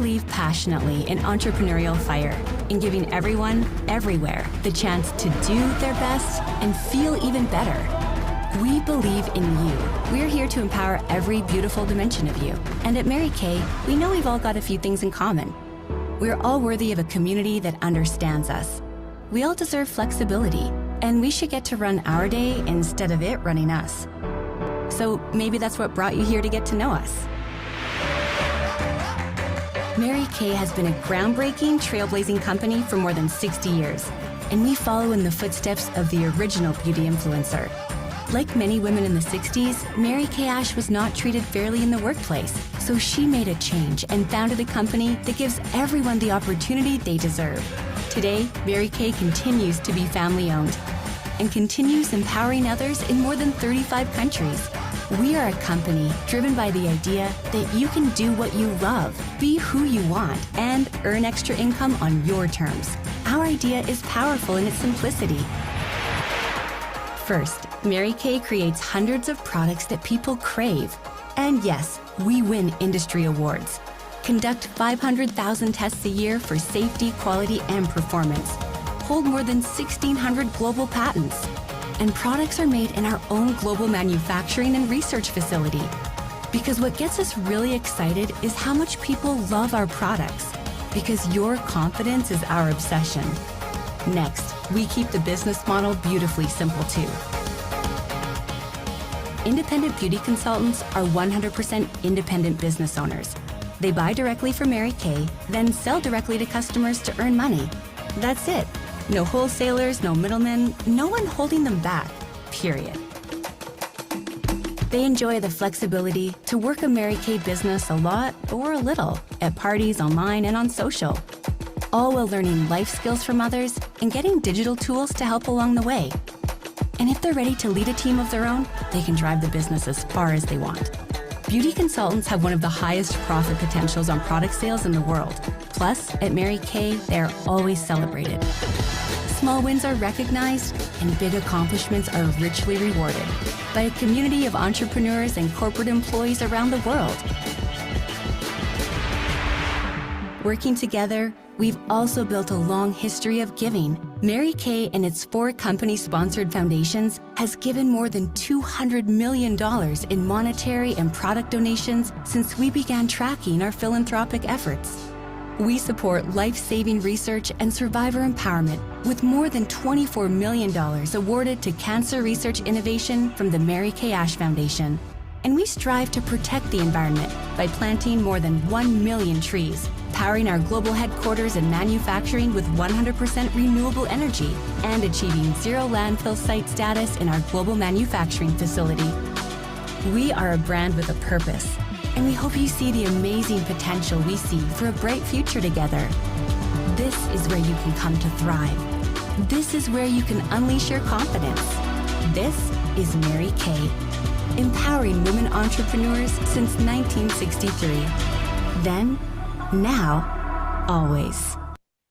believe passionately in entrepreneurial fire, in giving everyone, everywhere, the chance to do their best and feel even better. We believe in you. We're here to empower every beautiful dimension of you. And at Mary Kay, we know we've all got a few things in common. We're all worthy of a community that understands us. We all deserve flexibility, and we should get to run our day instead of it running us. So maybe that's what brought you here to get to know us. Mary Kay has been a groundbreaking, trailblazing company for more than 60 years, and we follow in the footsteps of the original beauty influencer. Like many women in the 60s, Mary Kay Ash was not treated fairly in the workplace, so she made a change and founded a company that gives everyone the opportunity they deserve. Today, Mary Kay continues to be family-owned and continues empowering others in more than 35 countries. We are a company driven by the idea that you can do what you love, be who you want, and earn extra income on your terms. Our idea is powerful in its simplicity. First, Mary Kay creates hundreds of products that people crave. And yes, we win industry awards. Conduct 500,000 tests a year for safety, quality, and performance. Hold more than 1,600 global patents. And products are made in our own global manufacturing and research facility. Because what gets us really excited is how much people love our products. Because your confidence is our obsession. Next, we keep the business model beautifully simple too. Independent beauty consultants are 100% independent business owners. They buy directly from Mary Kay, then sell directly to customers to earn money. That's it. No wholesalers, no middlemen, no one holding them back, period. They enjoy the flexibility to work a Mary Kay business a lot or a little at parties, online, and on social. All while learning life skills from others and getting digital tools to help along the way. And if they're ready to lead a team of their own, they can drive the business as far as they want. Beauty consultants have one of the highest profit potentials on product sales in the world. Plus, at Mary Kay, they're always celebrated. Small wins are recognized, and big accomplishments are richly rewarded by a community of entrepreneurs and corporate employees around the world. Working together, we've also built a long history of giving. Mary Kay and its 4 company-sponsored foundations has given more than $200 million in monetary and product donations since we began tracking our philanthropic efforts. We support life-saving research and survivor empowerment with more than $24 million awarded to cancer research innovation from the Mary Kay Ash Foundation. And we strive to protect the environment by planting more than 1 million trees, powering our global headquarters and manufacturing with 100% renewable energy, and achieving zero landfill site status in our global manufacturing facility. We are a brand with a purpose, and we hope you see the amazing potential we see for a bright future together. This is where you can come to thrive. This is where you can unleash your confidence. This is Mary Kay, empowering women entrepreneurs since 1963. Then, now, always.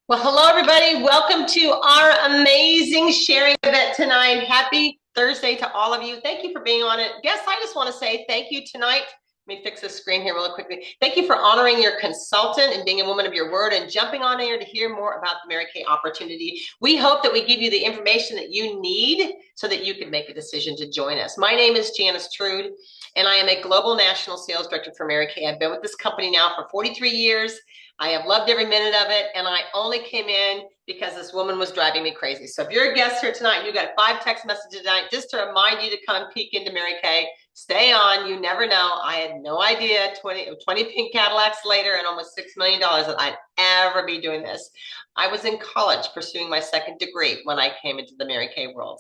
Well, hello, everybody. Welcome to our amazing sharing event tonight. Happy Thursday to all of you. Thank you for being on it. Guests, I just want to say thank you tonight. Let me fix this screen here really quickly. Thank you for honoring your consultant and being a woman of your word and jumping on here to hear more about the Mary Kay opportunity. We hope that we give you the information that you need so that you can make a decision to join us. My name is Janice Trude, and I am a global national sales director for Mary Kay. I've been with this company now for 43 years. I have loved every minute of it, and I only came in because this woman was driving me crazy. So if you're a guest here tonight and you got 5 text messages tonight, just to remind you to come peek into Mary Kay. Stay on, you never know. I had no idea 20 pink Cadillacs later and almost $6 million that I'd ever be doing this. I was in college pursuing my 2nd degree when I came into the Mary Kay world.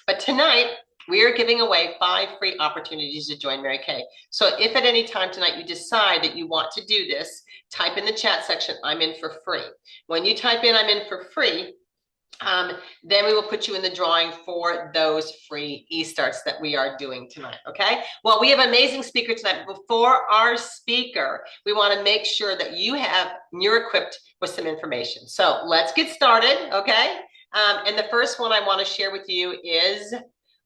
But tonight, we are giving away 5 free opportunities to join Mary Kay. So if at any time tonight you decide that you want to do this, type in the chat section, I'm in for free. When you type in, I'm in for free, then we will put you in the drawing for those free e-starts that we are doing tonight, okay? Well, we have an amazing speaker tonight. Before our speaker, we want to make sure that you're equipped with some information. So let's get started, okay? And the first one I want to share with you is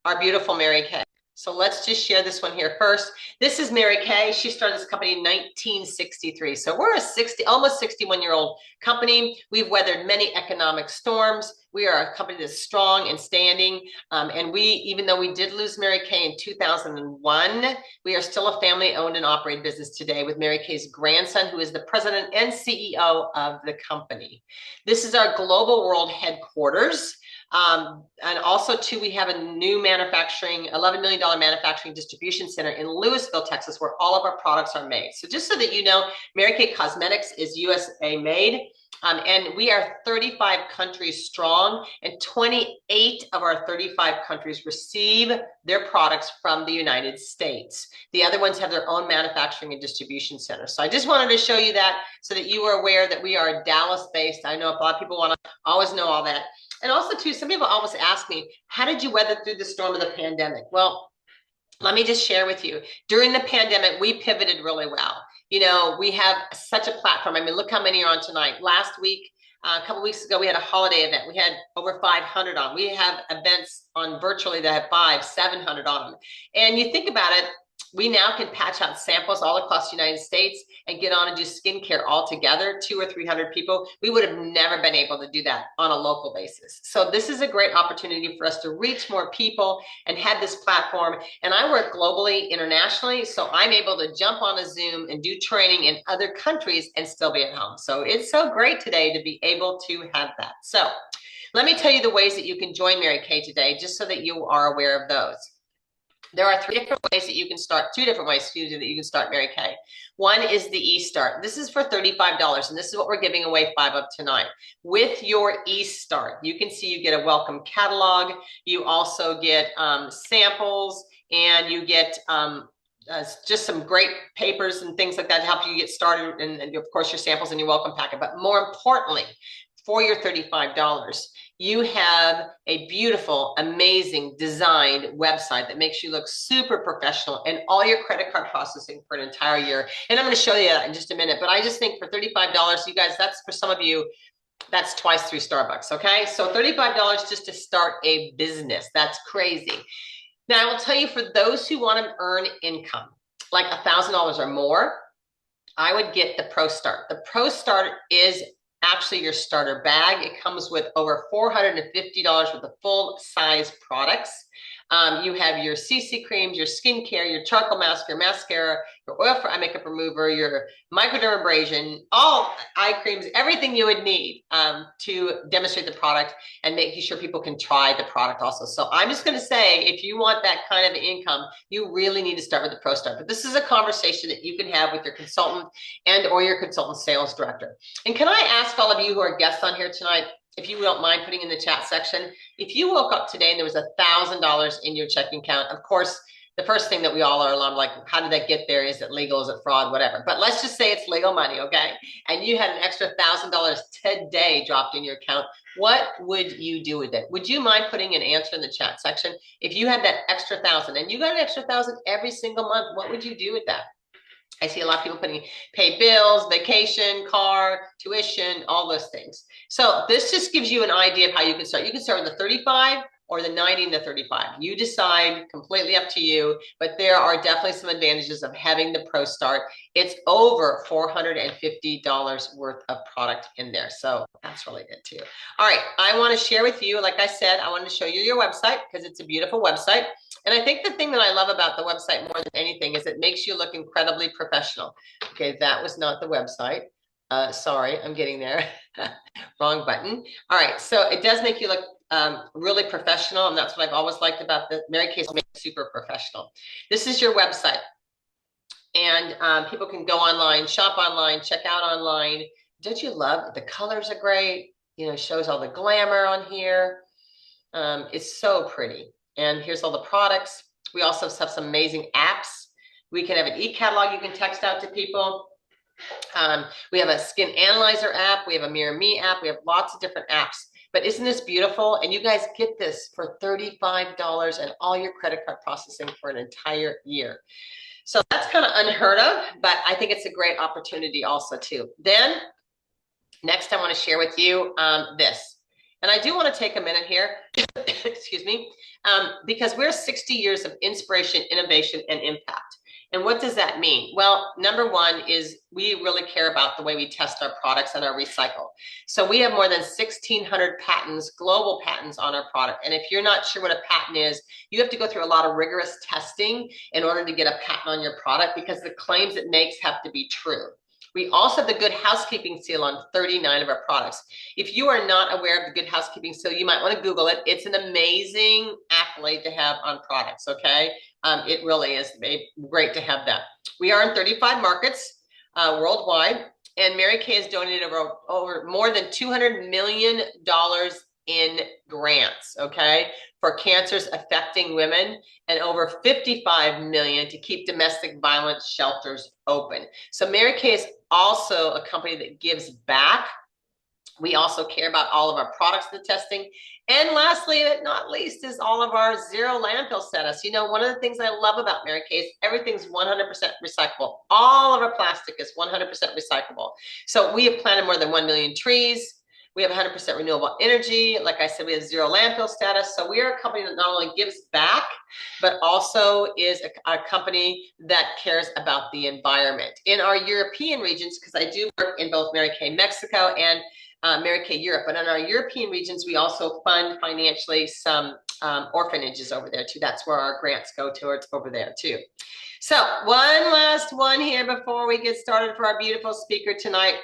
our beautiful Mary Kay. So let's just share this one here first. This is Mary Kay. She started this company in 1963. So we're a almost 61-year-old company. We've weathered many economic storms. We are a company that's strong and standing. And even though we did lose Mary Kay in 2001, we are still a family-owned and operated business today with Mary Kay's grandson, who is the president and CEO of the company. This is our global world headquarters. And also too, we have a new $11 million manufacturing distribution center in Louisville, Texas, where all of our products are made. So just so that you know, Mary Kay Cosmetics is USA made. And we are 35 countries strong, and 28 of our 35 countries receive their products from the United States. The other ones have their own manufacturing and distribution centers. So I just wanted to show you that so that you are aware that we are Dallas-based. I know a lot of people want to always know all that. And also too, some people always ask me, how did you weather through the storm of the pandemic? Well, let me just share with you. During the pandemic, we pivoted really well. You know, we have such a platform. I mean, look how many are on tonight. Last week, a couple weeks ago, we had a holiday event. We had over 500 on. We have events on virtually that have 500, 700 on them. And you think about it, we now can patch out samples all across the United States and get on and do skincare all together, 200 or 300 people. We would have never been able to do that on a local basis. So this is a great opportunity for us to reach more people and have this platform. And I work globally, internationally, so I'm able to jump on a Zoom and do training in other countries and still be at home. So it's so great today to be able to have that. So let me tell you the ways that you can join Mary Kay today, just so that you are aware of those. There are two different ways that you can start Mary Kay. One is the e-start. This is for $35, and this is what we're giving away 5 of tonight. With your e-start, you can see you get a welcome catalog. You also get samples, and you get just some great papers and things like that to help you get started, and of course your samples and your welcome packet. But more importantly, for your $35, you have a beautiful, amazing designed website that makes you look super professional, and all your credit card processing for an entire year. And I'm going to show you that in just a minute, but I just think for $35, you guys, that's for some of you, that's twice through Starbucks, okay? So $35 just to start a business. That's crazy. Now, I will tell you, for those who want to earn income, like $1,000 or more, I would get the Pro Start. The Pro Start is actually your starter bag. It comes with over $450 worth of full-size products. You have your CC creams, your skincare, your charcoal mask, your mascara, your oil for eye makeup remover, your microdermabrasion, all eye creams, everything you would need to demonstrate the product and making sure people can try the product also. So I'm just going to say, if you want that kind of income, you really need to start with the Pro Start. But this is a conversation that you can have with your consultant and or your consultant sales director. And can I ask all of you who are guests on here tonight, if you don't mind putting in the chat section, if you woke up today and there was $1,000 in your checking account, of course, the first thing that we all are alarmed, like, how did that get there? Is it legal? Is it fraud? Whatever. But let's just say it's legal money, okay? And you had an extra $1,000 today dropped in your account. What would you do with it? Would you mind putting an answer in the chat section? If you had that extra $1,000 and you got an extra $1,000 every single month, what would you do with that? I see a lot of people pay bills, vacation, car, tuition, all those things. So this just gives you an idea of how you can start. You can start with the 35 or the 90 and the 35. You decide, completely up to you, but there are definitely some advantages of having the Pro Start. It's over $450 worth of product in there. So that's really good too. All right, I want to share with you, like I said, I wanted to show you your website because it's a beautiful website. And I think the thing that I love about the website more than anything is it makes you look incredibly professional. Okay, that was not the website. Sorry, I'm getting there. Wrong button. All right, so it does make you look really professional, and that's what I've always liked about the Mary Kay's super professional. This is your website, and people can go online, shop online, check out online. Don't you love it? The colors are great. You know, shows all the glamour on here. It's so pretty. And here's all the products. We also have some amazing apps. We can have an e-catalog you can text out to people. We have a skin analyzer app. We have a Mirror Me app. We have lots of different apps. But isn't this beautiful? And you guys get this for $35 and all your credit card processing for an entire year. So that's kind of unheard of, but I think it's a great opportunity also too. Then next I want to share with you this. And I do want to take a minute here, excuse me, because we're 60 years of inspiration, innovation, and impact. And what does that mean? Well, number one is we really care about the way we test our products and our recycle. So we have more than 1,600 patents, global patents on our product. And if you're not sure what a patent is, you have to go through a lot of rigorous testing in order to get a patent on your product because the claims it makes have to be true. We also have the Good Housekeeping Seal on 39 of our products. If you are not aware of the Good Housekeeping Seal, you might want to Google it. It's an amazing accolade to have on products, okay? It really is great to have that. We are in 35 markets worldwide, and Mary Kay has donated over more than $200 million in grants, okay, for cancers affecting women, and over 55 million to keep domestic violence shelters open. So Mary Kay is also a company that gives back. We also care about all of our products, the testing. And lastly, but not least, is all of our zero landfill status. You know, one of the things I love about Mary Kay is everything's 100% recyclable. All of our plastic is 100% recyclable. So we have planted more than 1 million trees. We have 100% renewable energy. Like I said, we have zero landfill status. So we are a company that not only gives back, but also is a company that cares about the environment. In our European regions, because I do work in both Mary Kay Mexico and Mary Kay Europe, but in our European regions, we also fund financially some orphanages over there too. That's where our grants go towards over there too. So one last one here before we get started for our beautiful speaker tonight.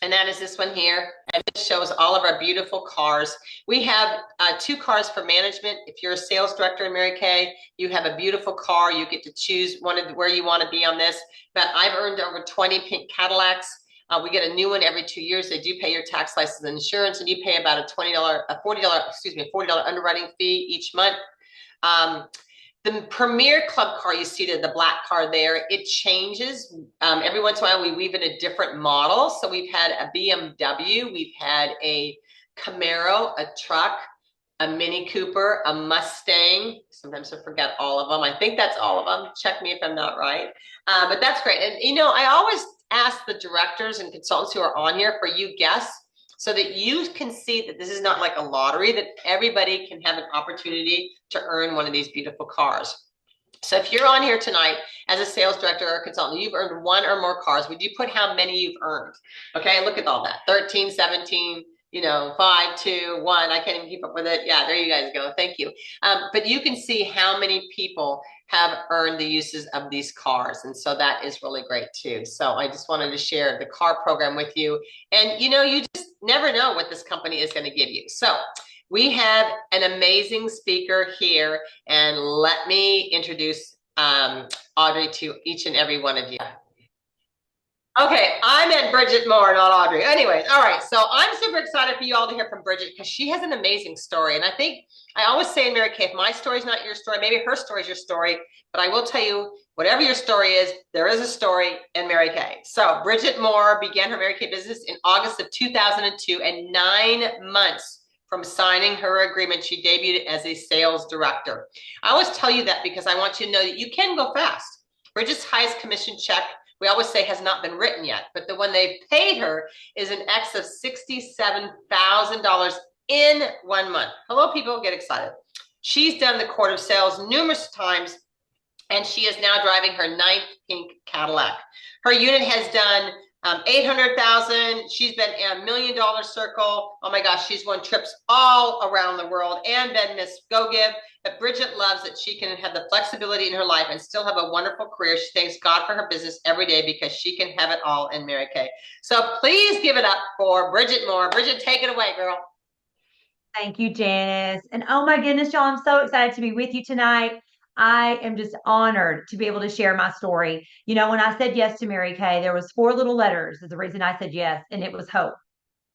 And that is this one here. And this shows all of our beautiful cars. We have 2 cars for management. If you're a sales director in Mary Kay, you have a beautiful car. You get to choose where you want to be on this. But I've earned over 20 pink Cadillacs. We get a new one every 2 years. They do pay your tax, license, and insurance, and you pay about a $40 underwriting fee each month. The premier club car you see there, the black car there, it changes. Every once in a while, we weave in a different model. So we've had a BMW, we've had a Camaro, a truck, a Mini Cooper, a Mustang. Sometimes I forget all of them. I think that's all of them. Check me if I'm not right. But that's great. And, you know, I always ask the directors and consultants who are on here for you guests, so that you can see that this is not like a lottery, that everybody can have an opportunity to earn one of these beautiful cars. So if you're on here tonight as a sales director or a consultant, you've earned 1 or more cars, would you put how many you've earned? Okay, look at all that, 13, 17, you know, 5, 2, 1, I can't even keep up with it. Yeah, there you guys go, thank you. But you can see how many people have earned the uses of these cars. And so that is really great too. So I just wanted to share the car program with you. And you know, you just never know what this company is going to give you. So we have an amazing speaker here, and let me introduce Audrey to each and every one of you. Okay, I meant Bridget Moore, not Audrey. Anyways, all right, so I'm super excited for you all to hear from Bridget because she has an amazing story. And I think I always say in Mary Kay, if my story is not your story, maybe her story is your story, but I will tell you, whatever your story is, there is a story in Mary Kay. So Bridget Moore began her Mary Kay business in August of 2002, and 9 months from signing her agreement, she debuted as a sales director. I always tell you that because I want you to know that you can go fast. Bridget's highest commission check, we always say, has not been written yet, but the one they paid her is in excess of $67,000 in 1 month. Hello, people, get excited. She's done the court of sales numerous times, and she is now driving her 9th pink Cadillac. Her unit has done 800,000. She's been in $1 million circle. Oh my gosh, she's won trips all around the world and been Miss Go Give. But Bridget loves that she can have the flexibility in her life and still have a wonderful career. She thanks God for her business every day because she can have it all in Mary Kay. So please give it up for Bridget Moore. Bridget, take it away, girl. Thank you, Janice. And oh my goodness, y'all, I'm so excited to be with you tonight. I am just honored to be able to share my story. You know, when I said yes to Mary Kay, there was 4 little letters is the reason I said yes, and it was hope.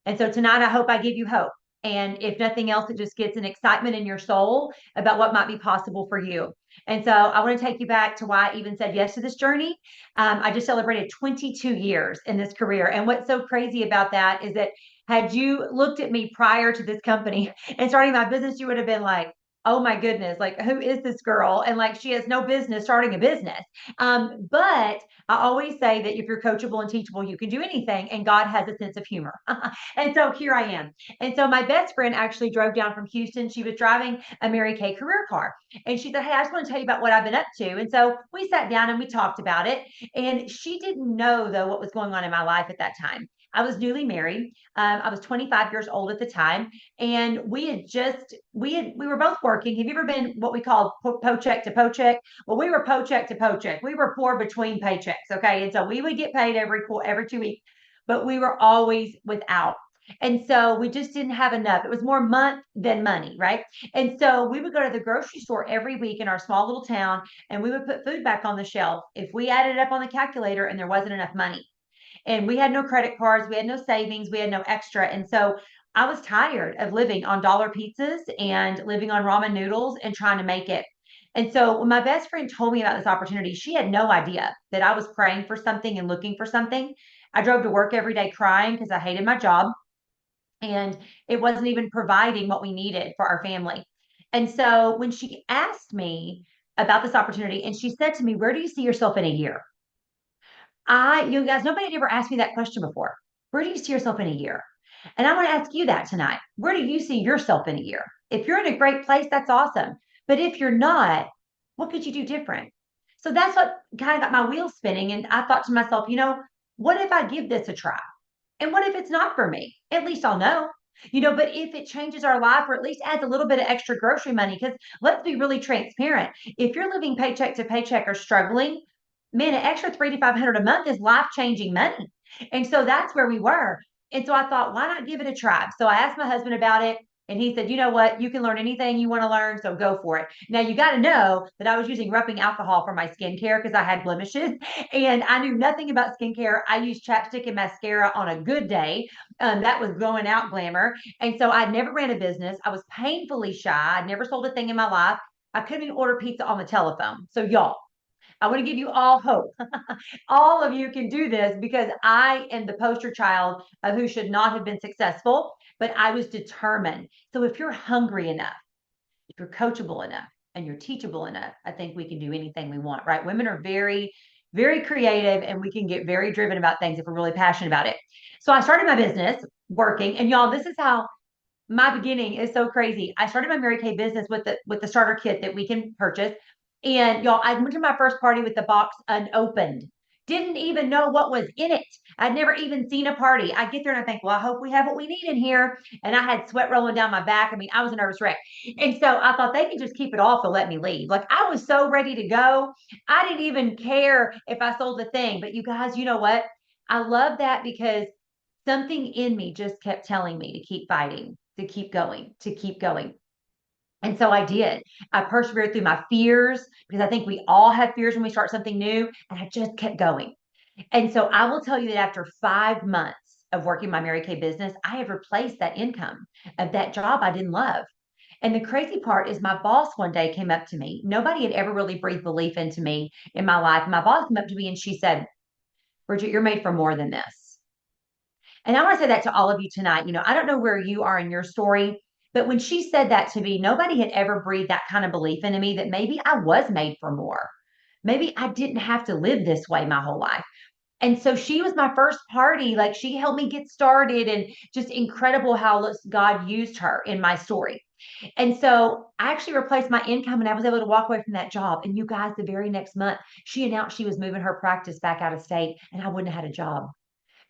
And so tonight, I hope I give you hope. And if nothing else, it just gets an excitement in your soul about what might be possible for you. And so I want to take you back to why I even said yes to this journey. I just celebrated 22 years in this career. And what's so crazy about that is that had you looked at me prior to this company and starting my business, you would have been like, oh my goodness, like who is this girl? And like she has no business starting a business. But I always say that if you're coachable and teachable, you can do anything, and God has a sense of humor. And so here I am. And so my best friend actually drove down from Houston. She was driving a Mary Kay career car. And she said, hey, I just want to tell you about what I've been up to. And so we sat down and we talked about it. And she didn't know, though, what was going on in my life at that time. I was newly married. I was 25 years old at the time, and we were both working. Have you ever been what we call paycheck to paycheck? Well, we were paycheck to paycheck. We were poor between paychecks. Okay, and so we would get paid every 2 weeks, but we were always without. And so we just didn't have enough. It was more month than money, right? And so we would go to the grocery store every week in our small little town, and we would put food back on the shelf if we added it up on the calculator and there wasn't enough money. And we had no credit cards, we had no savings, we had no extra. And so I was tired of living on dollar pizzas and living on ramen noodles and trying to make it. And so when my best friend told me about this opportunity, she had no idea that I was praying for something and looking for something. I drove to work every day crying because I hated my job, and it wasn't even providing what we needed for our family. And so when she asked me about this opportunity, and she said to me, where do you see yourself in a year? You guys, nobody had ever asked me that question before. Where do you see yourself in a year? And I want to ask you that tonight. Where do you see yourself in a year? If you're in a great place, that's awesome. But if you're not, what could you do different? So that's what kind of got my wheels spinning. And I thought to myself, what if I give this a try? And what if it's not for me? At least I'll know. But if it changes our life or at least adds a little bit of extra grocery money, because let's be really transparent. If you're living paycheck to paycheck or struggling, man, an extra 300 to 500 a month is life-changing money. And so that's where we were. And so I thought, why not give it a try? So I asked my husband about it, and he said, you know what? You can learn anything you want to learn, so go for it. Now, you got to know that I was using rubbing alcohol for my skincare because I had blemishes, and I knew nothing about skincare. I used chapstick and mascara on a good day. That was going out glamour. And so I never ran a business. I was painfully shy. I'd never sold a thing in my life. I couldn't even order pizza on the telephone. So, y'all, I want to give you all hope. All of you can do this because I am the poster child of who should not have been successful, but I was determined. So if you're hungry enough, if you're coachable enough, and you're teachable enough, I think we can do anything we want, right? Women are very, very creative, and we can get very driven about things if we're really passionate about it. So I started my business working, and y'all, this is how my beginning is so crazy. I started my Mary Kay business with the starter kit that we can purchase. And y'all, I went to my first party with the box unopened. Didn't even know what was in it. I'd never even seen a party. I get there and I think, well, I hope we have what we need in here. And I had sweat rolling down my back. I mean, I was a nervous wreck. And so I thought they could just keep it off and let me leave. Like I was so ready to go. I didn't even care if I sold the thing. But you guys, you know what? I love that because something in me just kept telling me to keep fighting, to keep going, to keep going. And so I did. I persevered through my fears because I think we all have fears when we start something new. And I just kept going. And so I will tell you that after 5 months of working my Mary Kay business, I have replaced that income of that job I didn't love. And the crazy part is my boss one day came up to me. Nobody had ever really breathed belief into me in my life. My boss came up to me and she said, Bridget, you're made for more than this. And I want to say that to all of you tonight. I don't know where you are in your story, but when she said that to me, nobody had ever breathed that kind of belief into me that maybe I was made for more. Maybe I didn't have to live this way my whole life. And so she was my first party. Like she helped me get started, and just incredible how God used her in my story. And so I actually replaced my income and I was able to walk away from that job. And you guys, the very next month, she announced she was moving her practice back out of state and I wouldn't have had a job.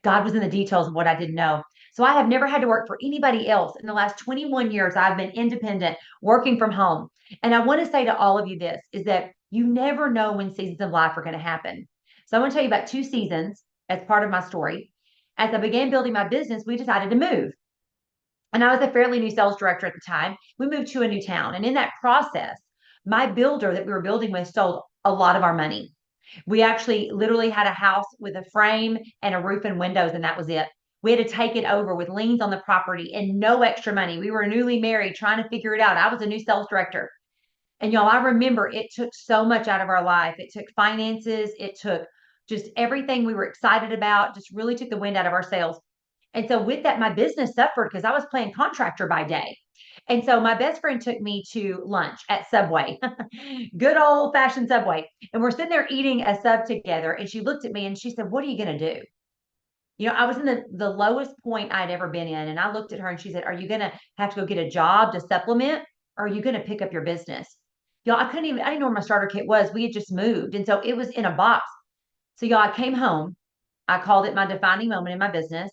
God was in the details of what I didn't know. So I have never had to work for anybody else. In the last 21 years, I've been independent, working from home. And I want to say to all of you this is that you never know when seasons of life are going to happen. So I want to tell you about 2 seasons as part of my story. As I began building my business, we decided to move. And I was a fairly new sales director at the time. We moved to a new town. And in that process, my builder that we were building with stole a lot of our money. We actually literally had a house with a frame and a roof and windows, and that was it. We had to take it over with liens on the property and no extra money. We were newly married, trying to figure it out. I was a new sales director. And y'all, I remember it took so much out of our life. It took finances, it took just everything we were excited about, just really took the wind out of our sails. And so with that, my business suffered because I was playing contractor by day. And so my best friend took me to lunch at Subway, good old fashioned Subway. And we're sitting there eating a sub together. And she looked at me and she said, "What are you going to do?" I was in the lowest point I'd ever been in. And I looked at her and she said, "Are you going to have to go get a job to supplement? Or are you going to pick up your business?" I didn't know where my starter kit was. We had just moved. And so it was in a box. So I came home. I called it my defining moment in my business.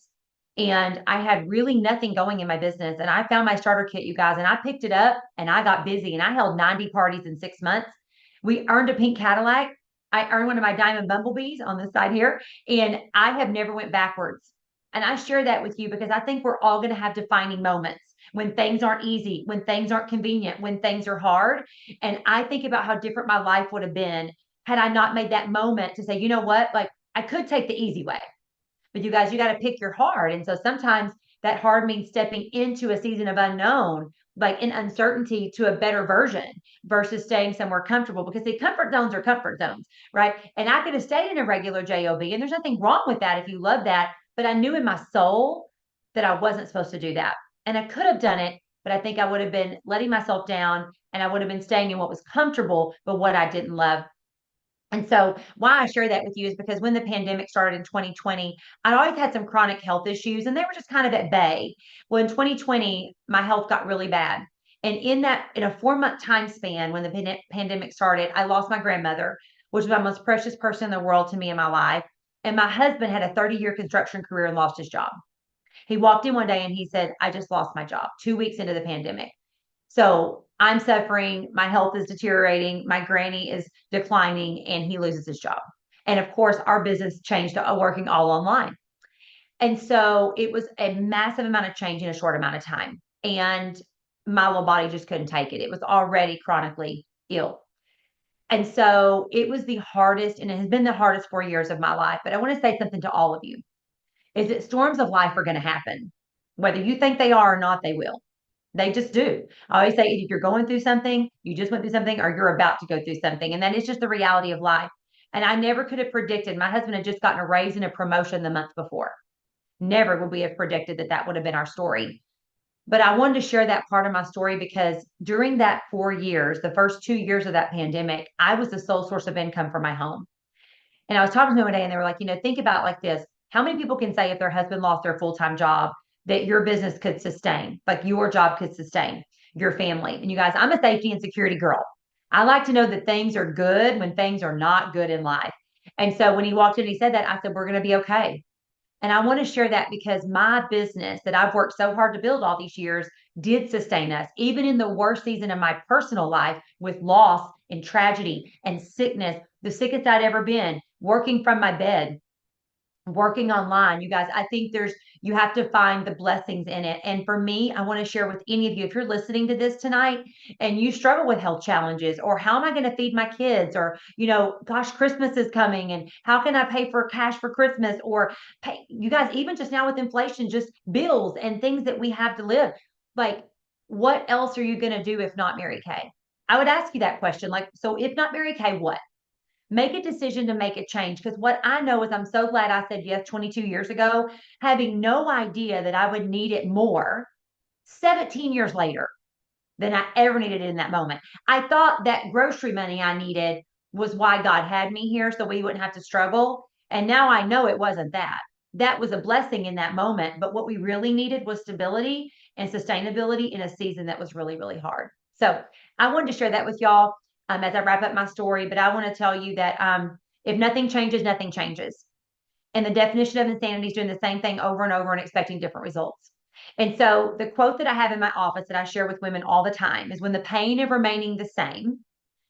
And I had really nothing going in my business. And I found my starter kit, you guys, and I picked it up and I got busy and I held 90 parties in 6 months. We earned a pink Cadillac. I earned one of my diamond bumblebees on this side here. And I have never went backwards. And I share that with you because I think we're all going to have defining moments when things aren't easy, when things aren't convenient, when things are hard. And I think about how different my life would have been had I not made that moment to say, you know what, like I could take the easy way. But you guys, you got to pick your hard. And so sometimes that hard means stepping into a season of unknown, like in uncertainty to a better version versus staying somewhere comfortable because the comfort zones are comfort zones, right? And I could have stayed in a regular job, and there's nothing wrong with that if you love that. But I knew in my soul that I wasn't supposed to do that. And I could have done it, but I think I would have been letting myself down and I would have been staying in what was comfortable, but what I didn't love. And so why I share that with you is because when the pandemic started in 2020, I'd always had some chronic health issues and they were just kind of at bay. Well, in 2020, my health got really bad. And in a 4 month time span, when the pandemic started, I lost my grandmother, which was my most precious person in the world to me in my life. And my husband had a 30-year construction career and lost his job. He walked in one day and he said, "I just lost my job 2 weeks into the pandemic." So I'm suffering, my health is deteriorating, my granny is declining, and he loses his job. And of course, our business changed to working all online. And so it was a massive amount of change in a short amount of time. And my little body just couldn't take it. It was already chronically ill. And so it was the hardest, and it has been the hardest 4 years of my life. But I want to say something to all of you is that storms of life are going to happen. Whether you think they are or not, they will. They just do. I always say if you're going through something, you just went through something, or you're about to go through something. And that is just the reality of life. And I never could have predicted. My husband had just gotten a raise and a promotion the month before. Never would we have predicted that that would have been our story. But I wanted to share that part of my story because during that 4 years, the first 2 years of that pandemic, I was the sole source of income for my home. And I was talking to them one day and they were like, think about like this. How many people can say if their husband lost their full-time job that your business could sustain, like your job could sustain your family? And you guys, I'm a safety and security girl. I like to know that things are good when things are not good in life. And so when he walked in, he said that, I said, "We're going to be okay." And I want to share that because my business that I've worked so hard to build all these years did sustain us, even in the worst season of my personal life with loss and tragedy and sickness, the sickest I'd ever been, working from my bed, working online. You guys, I think you have to find the blessings in it. And for me, I want to share with any of you, if you're listening to this tonight and you struggle with health challenges, or how am I going to feed my kids, or, gosh, Christmas is coming and how can I pay for cash for Christmas, or pay, you guys, even just now with inflation, just bills and things that we have to live. Like, what else are you going to do if not Mary Kay? I would ask you that question. Like, so if not Mary Kay, what? Make a decision to make a change. Because what I know is I'm so glad I said yes 22 years ago, having no idea that I would need it more 17 years later than I ever needed it in that moment. I thought that grocery money I needed was why God had me here so we wouldn't have to struggle. And now I know it wasn't that. That was a blessing in that moment. But what we really needed was stability and sustainability in a season that was really, really hard. So I wanted to share that with y'all as I wrap up my story. But I want to tell you that if nothing changes, nothing changes. And the definition of insanity is doing the same thing over and over and expecting different results. And so the quote that I have in my office that I share with women all the time is, "When the pain of remaining the same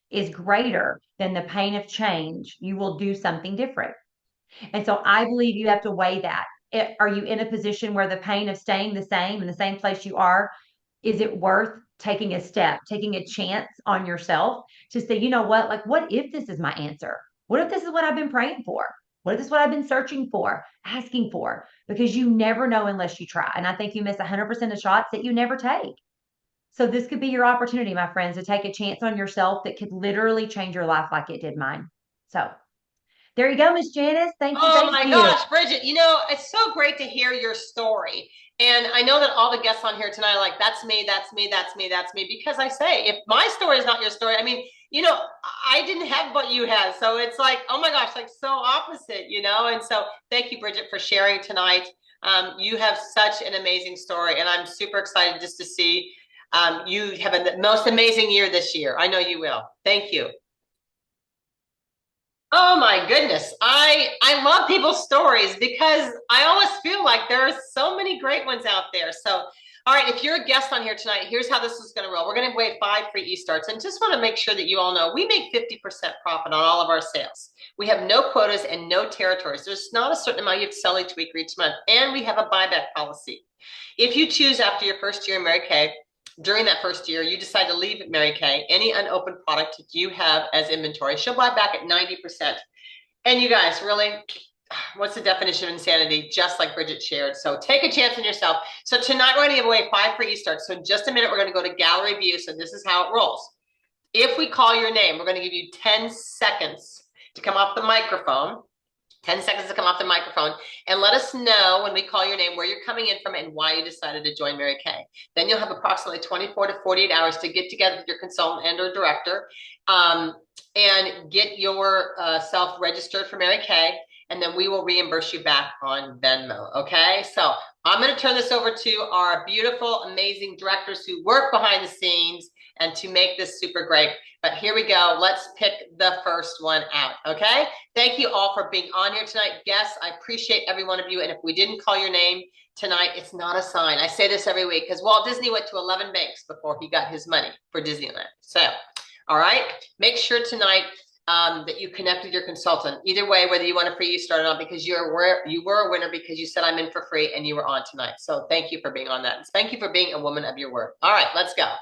is greater than the pain of change, you will do something different." And so I believe you have to weigh that. Are you in a position where the pain of staying the same in the same place you are, is it worth taking a step, taking a chance on yourself to say, you know what, like, what if this is my answer? What if this is what I've been praying for? What if this is what I've been searching for, asking for? Because you never know unless you try. And I think you miss 100% of shots that you never take. So this could be your opportunity, my friends, to take a chance on yourself that could literally change your life like it did mine. So There you go, Miss Janice. Thank you. Oh Thank my you. gosh, Bridget, it's so great to hear your story. And I know that all the guests on here tonight are like, that's me, that's me, that's me, that's me. Because I say, if my story is not your story, I mean, I didn't have what you had. So it's like, oh my gosh, like so opposite, And so thank you, Bridget, for sharing tonight. You have such an amazing story. And I'm super excited just to see you have the most amazing year this year. I know you will. Thank you. Oh my goodness. I love people's stories because I always feel like there are so many great ones out there. So, all right, if you're a guest on here tonight, here's how this is going to roll. We're going to give away 5 free e-starts, and just want to make sure that you all know we make 50% profit on all of our sales. We have no quotas and no territories. There's not a certain amount you have to sell each week or each month, and we have a buyback policy. If you choose after your first year in Mary Kay, during that first year, you decide to leave Mary Kay, any unopened product that you have as inventory, she'll buy back at 90%. And you guys, really, what's the definition of insanity? Just like Bridget shared. So take a chance on yourself. So tonight we're going to give away 5 free e-starts. So in just a minute, we're going to go to gallery view. So this is how it rolls. If we call your name, we're going to give you 10 seconds to come off the microphone. 10 seconds to come off the microphone and let us know when we call your name, where you're coming in from and why you decided to join Mary Kay. Then you'll have approximately 24 to 48 hours to get together with your consultant and or director and get your self registered for Mary Kay, and then we will reimburse you back on Venmo, okay? So I'm gonna turn this over to our beautiful, amazing directors who work behind the scenes and to make this super great. But here we go. Let's pick the first one out, okay? Thank you all for being on here tonight. Guests, I appreciate every one of you. And if we didn't call your name tonight, it's not a sign. I say this every week because Walt Disney went to 11 banks before he got his money for Disneyland. So, all right, make sure tonight that you connect with your consultant. Either way, whether you want a free e-start or not, because you were a winner because you said I'm in for free and you were on tonight. So thank you for being on that. Thank you for being a woman of your word. All right, let's go.